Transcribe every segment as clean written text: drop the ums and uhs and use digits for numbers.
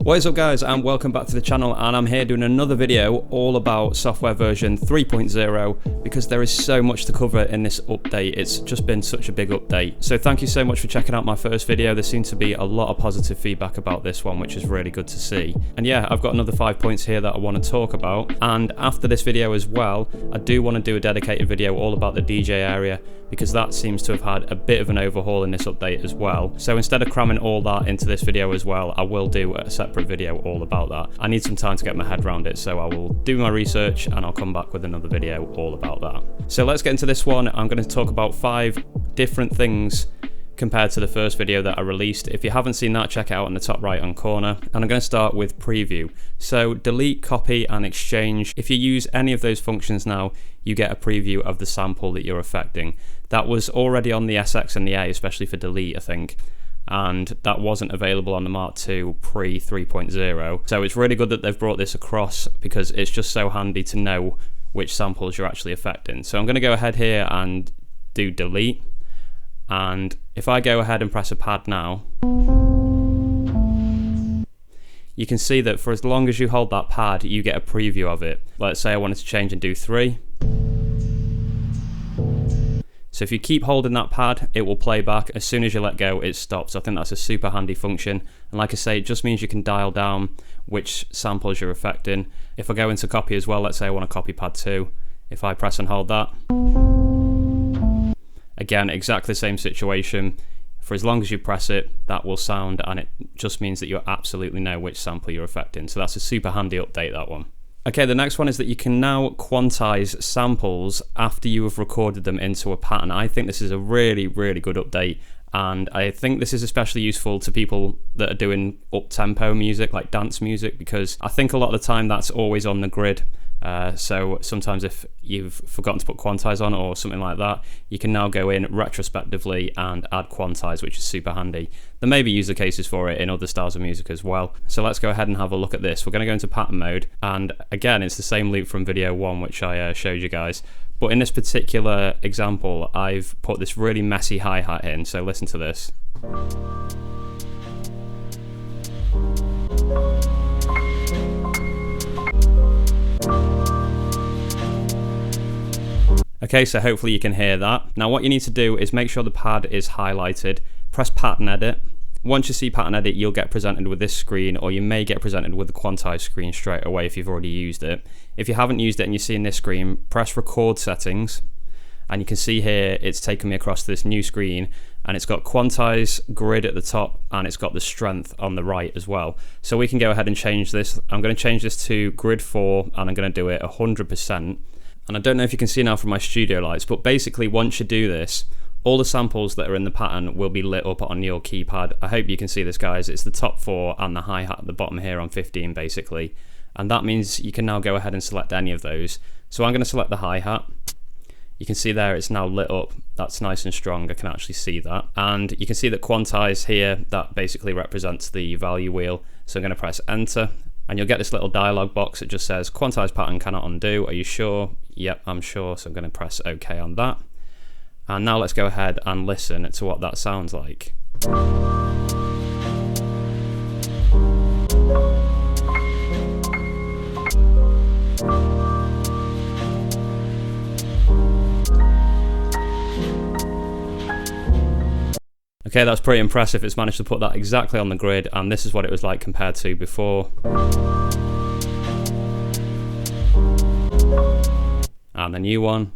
What is up guys, and welcome back to the channel, and I'm here doing another video all about software version 3.0 because there is so much to cover in this update. It's just been such a big update. So thank you so much for checking out my first video. There seems to be a lot of positive feedback about this one, which is really good to see. And yeah, I've got another 5 points here that I want to talk about. And after this video as well, I do want to do a dedicated video all about the DJ area because that seems to have had a bit of an overhaul in this update as well. So instead of cramming all that into this video as well, I will do a separate video all about that. I need some time to get my head around it, so I will do my research and I'll come back with another video all about that. So let's get into this one. I'm going to talk about 5 different things compared to the first video that I released. If you haven't seen that, check it out in the top right hand corner. And I'm going to start with preview. So delete, copy and exchange. If you use any of those functions now, you get a preview of the sample that you're affecting. That was already on the SX and the A, especially for delete, I think. And that wasn't available on the Mark II pre 3.0. So it's really good that they've brought this across because it's just so handy to know which samples you're actually affecting. So I'm going to go ahead here and do delete. And if I go ahead and press a pad now, you can see that for as long as you hold that pad, you get a preview of it. Let's say I wanted to change and do 3. So if you keep holding that pad, it will play back. As soon as you let go, it stops. I think that's a super handy function. And like I say, it just means you can dial down which samples you're affecting. If I go into copy as well, let's say I want to copy pad 2. If I press and hold that, again, exactly the same situation. For as long as you press it, that will sound, and it just means that you absolutely know which sample you're affecting. So that's a super handy update, that one. Okay, the next one is that you can now quantize samples after you have recorded them into a pattern. I think this is a really, really good update, and I think this is especially useful to people that are doing up-tempo music, like dance music, because I think a lot of the time that's always on the grid. So sometimes if you've forgotten to put quantize on or something like that, you can now go in retrospectively and add quantize, which is super handy. There may be user cases for it in other styles of music as well. So let's go ahead and have a look at this. We're going to go into pattern mode, and again, it's the same loop from video 1 which I showed you guys. But in this particular example, I've put this really messy hi-hat in, so listen to this. Okay, so hopefully you can hear that. Now what you need to do is make sure the pad is highlighted, press pattern edit. Once you see pattern edit, you'll get presented with this screen, or you may get presented with the quantize screen straight away if you've already used it. If you haven't used it and you're seeing this screen, press record settings, and you can see here it's taken me across this new screen, and it's got quantize grid at the top and it's got the strength on the right as well. So we can go ahead and change this. I'm going to change this to grid 4 and I'm going to do it 100%. And I don't know if you can see now from my studio lights, but basically once you do this, all the samples that are in the pattern will be lit up on your keypad. I hope you can see this, guys. It's the top 4 and the hi-hat at the bottom here on 15 basically. And that means you can now go ahead and select any of those. So I'm going to select the hi-hat. You can see there it's now lit up. That's nice and strong. I can actually see that. And you can see that quantize here, that basically represents the value wheel. So I'm going to press enter. And you'll get this little dialog box that just says quantize pattern cannot undo. Are you sure? Yep, I'm sure. So I'm going to press OK on that. And now let's go ahead and listen to what that sounds like. Okay, that's pretty impressive. It's managed to put that exactly on the grid, and this is what it was like compared to before. And the new one.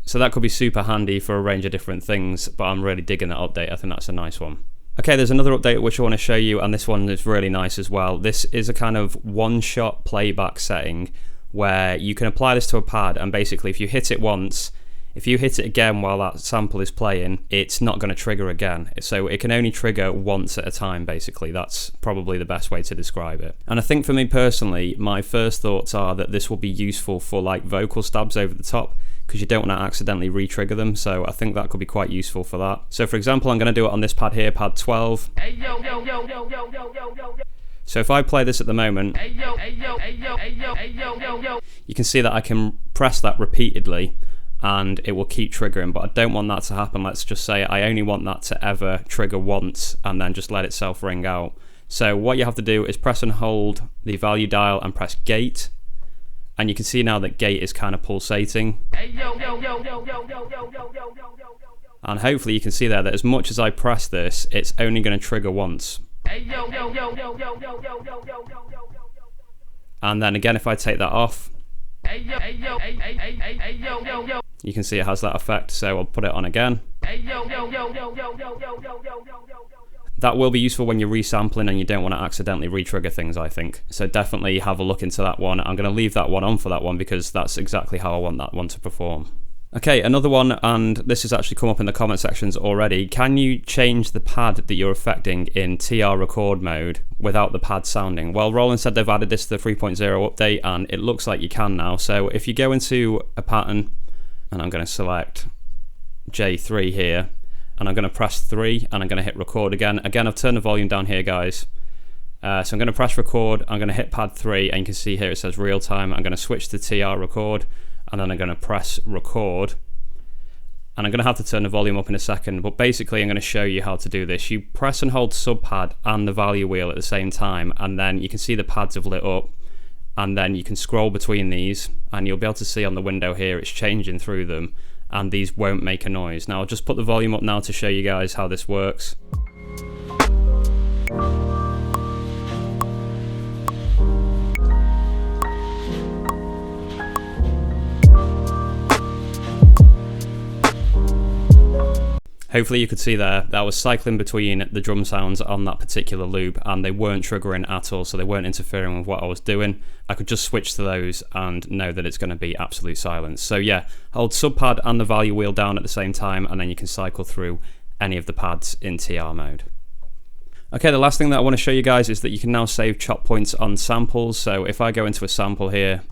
So that could be super handy for a range of different things, but I'm really digging that update. I think that's a nice one. Okay, there's another update which I want to show you, and this one is really nice as well. This is a kind of one-shot playback setting where you can apply this to a pad, and basically if you hit it once, if you hit it again while that sample is playing, it's not going to trigger again. So it can only trigger once at a time, basically. That's probably the best way to describe it. And I think for me personally, my first thoughts are that this will be useful for like vocal stabs over the top, because you don't want to accidentally re-trigger them. So I think that could be quite useful for that. So for example, I'm going to do it on this pad here, pad 12. So if I play this at the moment, you can see that I can press that repeatedly, and it will keep triggering, but I don't want that to happen. Let's just say I only want that to ever trigger once and then just let itself ring out. So what you have to do is press and hold the value dial and press gate, and you can see now that gate is kind of pulsating. And hopefully you can see there that as much as I press this, it's only going to trigger once. And then again, if I take that off, you can see it has that effect, so I'll put it on again. That will be useful when you're resampling and you don't want to accidentally re-trigger things, I think. So definitely have a look into that one. I'm going to leave that one on for that one because that's exactly how I want that one to perform. Okay, another one, and this has actually come up in the comment sections already. Can you change the pad that you're affecting in TR record mode without the pad sounding? Well, Roland said they've added this to the 3.0 update, and it looks like you can now. So if you go into a pattern, and I'm going to select J3 here, and I'm going to press 3, and I'm going to hit record again. Again, I've turned the volume down here, guys. So I'm going to press record, I'm going to hit pad 3, and you can see here it says real time. I'm going to switch to TR record, and then I'm going to press record, and I'm going to have to turn the volume up in a second, but basically I'm going to show you how to do this. You press and hold sub pad and the value wheel at the same time, and then you can see the pads have lit up, and then you can scroll between these, and you'll be able to see on the window here it's changing through them, and these won't make a noise. Now I'll just put the volume up now to show you guys how this works. Hopefully you could see there that I was cycling between the drum sounds on that particular loop, and they weren't triggering at all, so they weren't interfering with what I was doing. I could just switch to those and know that it's going to be absolute silence. So yeah, hold sub pad and the value wheel down at the same time, and then you can cycle through any of the pads in TR mode. Okay, the last thing that I want to show you guys is that you can now save chop points on samples. So if I go into a sample here,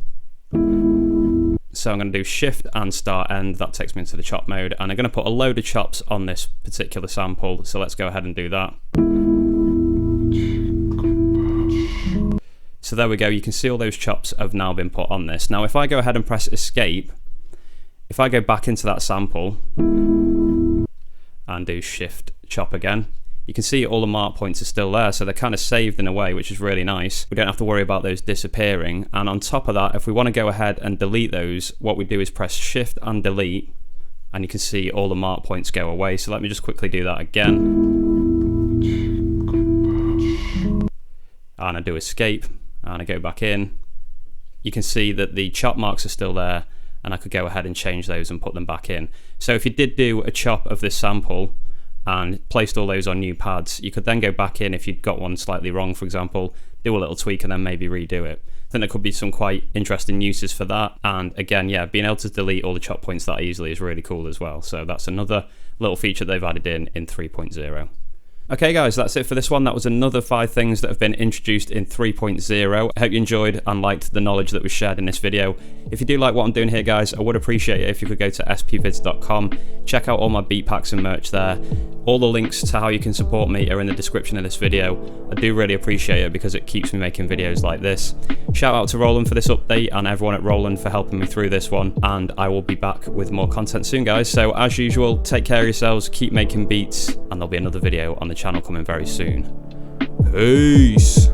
so I'm going to do shift and start end, that takes me into the chop mode, and I'm going to put a load of chops on this particular sample, so let's go ahead and do that. So there we go, you can see all those chops have now been put on this. Now if I go ahead and press escape, if I go back into that sample and do shift chop again, you can see all the mark points are still there, so they're kind of saved in a way, which is really nice. We don't have to worry about those disappearing. And on top of that, if we want to go ahead and delete those, what we do is press shift and delete, and you can see all the mark points go away. So let me just quickly do that again. And I do escape, and I go back in. You can see that the chop marks are still there, and I could go ahead and change those and put them back in. So if you did do a chop of this sample and placed all those on new pads, you could then go back in if you'd got one slightly wrong, for example, do a little tweak and then maybe redo it. I think there could be some quite interesting uses for that. And again, yeah, being able to delete all the chop points that easily is really cool as well. So that's another little feature they've added in 3.0. Okay guys, that's it for this one. That was another 5 things that have been introduced in 3.0. I hope you enjoyed and liked the knowledge that was shared in this video. If you do like what I'm doing here guys, I would appreciate it if you could go to SPVIDZ.com, check out all my beat packs and merch there. All the links to how you can support me are in the description of this video. I do really appreciate it because it keeps me making videos like this. Shout out to Roland for this update and everyone at Roland for helping me through this one, and I will be back with more content soon guys. So as usual, take care of yourselves, keep making beats, and there'll be another video on the channel coming very soon. Peace!